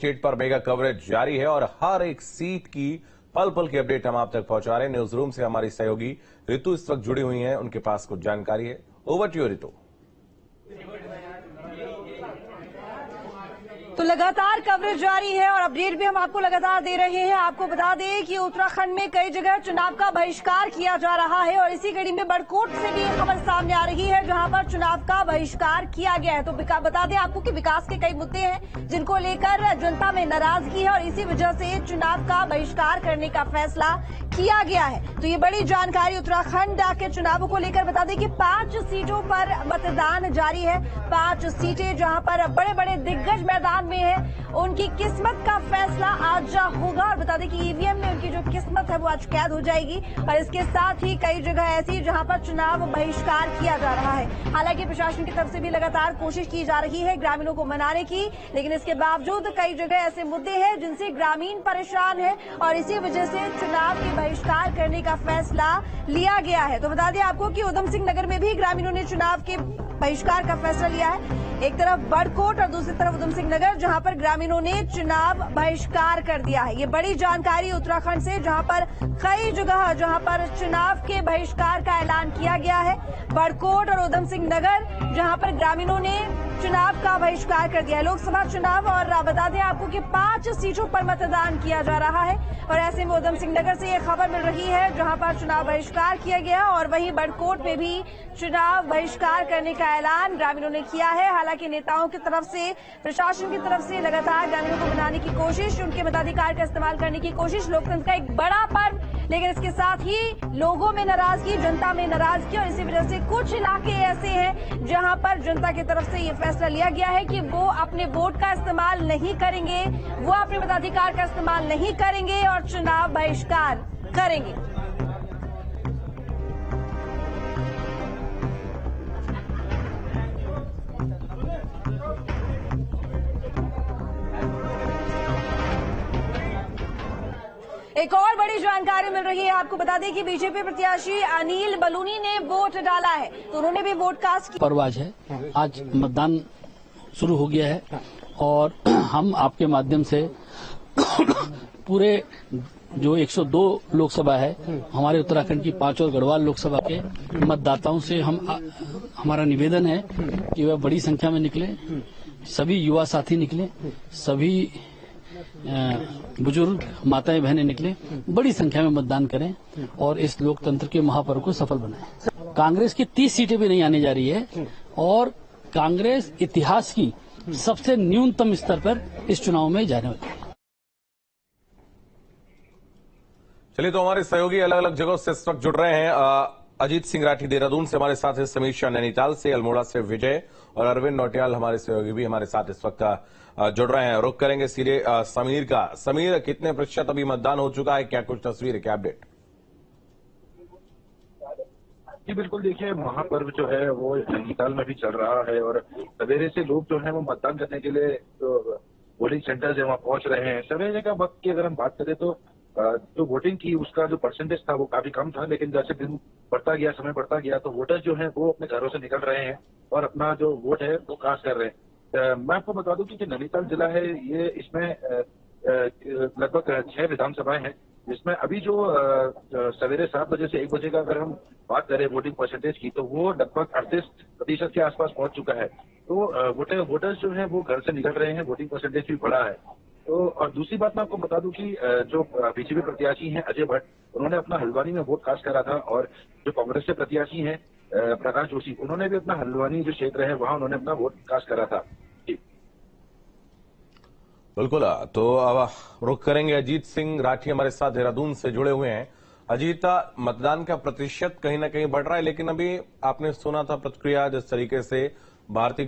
State पर mega coverage जारी है और हर एक सीट की पल पल की अपडेट हम आप तक पहुंचा रहे हैं। न्यूज रूम से हमारी सहयोगी रितु इस वक्त जुड़ी हुई हैं, उनके पास कुछ जानकारी है। Over to you Ritu. तो लगातार कवरेज जारी है और अपडेट भी हम आपको लगातार दे रहे हैं। आपको बता दें कि उत्तराखंड में कई जगह चुनाव का बहिष्कार किया जा रहा है और इसी कड़ी में बड़कोट से भी खबर सामने आ रही है जहां पर चुनाव का बहिष्कार किया गया है। तो बता दें आपको कि विकास के कई मुद्दे हैं जिनको लेकर जनता में नाराजगी है और इसी वजह से चुनाव का बहिष्कार करने का फैसला किया गया है। तो ये बड़ी जानकारी उत्तराखंड के चुनावों को लेकर बता दें कि 5 सीटों पर मतदान जारी है। 5 सीटें जहां पर बड़े बड़े दिग्गज मैदान में है, उनकी किस्मत का फैसला आज होगा। और बता दें कि ईवीएम में उनकी जो किस्मत है वो आज कैद हो जाएगी। और इसके साथ ही कई जगह ऐसी जहां पर चुनाव बहिष्कार किया जा रहा है। हालांकि प्रशासन की तरफ से भी लगातार कोशिश की जा रही है ग्रामीणों को मनाने की, लेकिन इसके बावजूद कई जगह ऐसे मुद्दे हैं जिनसे ग्रामीण परेशान है और इसी वजह से चुनाव के बहिष्कार करने का फैसला लिया गया है। तो बता दें आपको कि उधम सिंह नगर में भी ग्रामीणों ने चुनाव के बहिष्कार का फैसला लिया है। एक तरफ बड़कोट और दूसरी तरफ उधम सिंह नगर जहां पर ग्रामीणों ने चुनाव बहिष्कार कर दिया है। ये बड़ी जानकारी उत्तराखंड से जहां पर कई जगह जहां पर चुनाव के बहिष्कार का ऐलान किया गया है। बड़कोट और उधम सिंह नगर जहां पर ग्रामीणों ने चुनाव का बहिष्कार कर दिया है। लोकसभा चुनाव और बता दें आपको कि 5 सीटों पर मतदान किया जा रहा है और ऐसे में उधम सिंह नगर से ये खबर मिल रही है जहां पर चुनाव बहिष्कार किया गया और वहीं बड़कोट में भी चुनाव बहिष्कार करने का ऐलान ग्रामीणों ने किया है। हालांकि नेताओं की तरफ से, प्रशासन की तरफ से लगातार ग्रामीणों को मनाने की कोशिश, उनके मताधिकार का इस्तेमाल करने की कोशिश, लोकतंत्र का एक बड़ा पर्व, लेकिन इसके साथ ही लोगों में नाराजगी, जनता में नाराजगी और इसी वजह से कुछ इलाके ऐसे हैं जहां पर जनता की तरफ से ये फैसला लिया गया है कि वो अपने वोट का इस्तेमाल नहीं करेंगे, वो अपने मताधिकार का इस्तेमाल नहीं करेंगे और चुनाव बहिष्कार करेंगे। एक और बड़ी जानकारी मिल रही है। आपको बता दें कि बीजेपी प्रत्याशी अनिल बलूनी ने वोट डाला है, तो उन्होंने भी वोट कास्ट किया। परवाज है, आज मतदान शुरू हो गया है और हम आपके माध्यम से पूरे जो 102 लोकसभा है हमारे उत्तराखंड की 5 और गढ़वाल लोकसभा के मतदाताओं से हमारा निवेदन है कि वह बड़ी संख्या में निकले, सभी युवा साथी निकले, सभी बुजुर्ग माताएं बहनें निकले, बड़ी संख्या में मतदान करें और इस लोकतंत्र के महापर्व को सफल बनाएं। कांग्रेस की 30 सीटें भी नहीं आने जा रही है और कांग्रेस इतिहास की सबसे न्यूनतम स्तर पर इस चुनाव में जाने वाली है। चलिए, तो हमारे सहयोगी अलग अलग जगहों से इस वक्त जुड़ रहे हैं। अजीत सिंह राठी देहरादून से हमारे साथ है, समीर शाह नैनीताल से, अल्मोड़ा से विजय और अरविंद नौटियाल हमारे सहयोगी भी हमारे साथ इस वक्त जुड़ रहे हैं। रुख करेंगे सीधे समीर का। समीर, कितने प्रतिशत अभी मतदान हो चुका है, क्या कुछ तस्वीर है, क्या अपडेट? जी बिल्कुल, देखिए महापर्व जो है वो नैनीताल में भी चल रहा है और सवेरे से लोग जो है वो मतदान करने के लिए पोलिंग सेंटर है वहाँ पहुंच रहे हैं। सवेरे का वक्त की अगर हम बात करें तो जो वोटिंग की उसका जो परसेंटेज था वो काफी कम था, लेकिन जैसे दिन बढ़ता गया, समय बढ़ता गया तो वोटर्स जो हैं वो अपने घरों से निकल रहे हैं और अपना जो वोट है वो कास्ट कर रहे हैं। मैं आपको बता दूं कि जो नैनीताल जिला है ये इसमें लगभग 6 विधानसभाएं हैं, जिसमें अभी जो सवेरे 7 बजे से 1 बजे का अगर हम बात करें वोटिंग परसेंटेज की तो वो लगभग 38% के आसपास पहुंच चुका है। तो वोटर्स जो है वो घर से निकल रहे हैं, वोटिंग परसेंटेज भी बढ़ा है। तो और दूसरी बात मैं आपको बता दूं कि जो बीजेपी प्रत्याशी हैं अजय भट्ट, उन्होंने अपना हल्द्वानी में वोट कास्ट करा था और जो कांग्रेस के प्रत्याशी हैं प्रकाश जोशी, उन्होंने भी अपना हल्द्वानी जो क्षेत्र है वहां उन्होंने अपना वोट कास्ट करा था। बिल्कुल, तो अब रुख करेंगे अजीत सिंह राठी हमारे साथ देहरादून से जुड़े हुए हैं। अजीत, मतदान का प्रतिशत कहीं ना कहीं बढ़ रहा है, लेकिन अभी आपने सुना था प्रतिक्रिया जिस तरीके से भारतीय